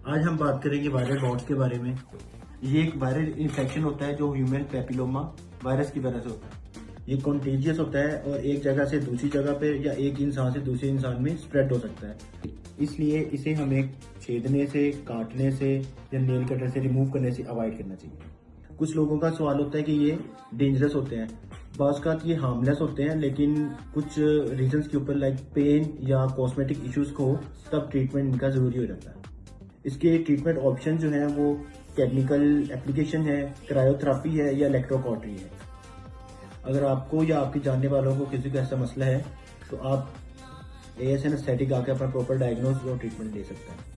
आज हम बात करेंगे वायरल हॉर्स के बारे में। ये एक वायरल इन्फेक्शन होता है जो ह्यूमन पैपिलोमा वायरस की वजह से होता है। ये कॉन्टेजियस होता है और एक जगह से दूसरी जगह पे या एक इंसान से दूसरे इंसान में स्प्रेड हो सकता है। इसलिए इसे हमें छेदने से, काटने से या नेल कटर से रिमूव करने से अवॉइड करना चाहिए। कुछ लोगों का सवाल होता है कि ये डेंजरस होते हैं। बाज़ का ये हार्मलेस होते हैं, लेकिन कुछ रीजंस के ऊपर लाइक पेन या कॉस्मेटिक इश्यूज को तब ट्रीटमेंट इनका ज़रूरी हो जाता है। इसके ट्रीटमेंट ऑप्शन जो है वो केमिकल एप्लीकेशन है, क्रायोथेरेपी है या इलेक्ट्रोकॉटरी है। अगर आपको या आपके जानने वालों को किसी को ऐसा मसला है तो आप ASN एस्थेटिक आकर अपना प्रॉपर डायग्नोस और ट्रीटमेंट ले सकते हैं।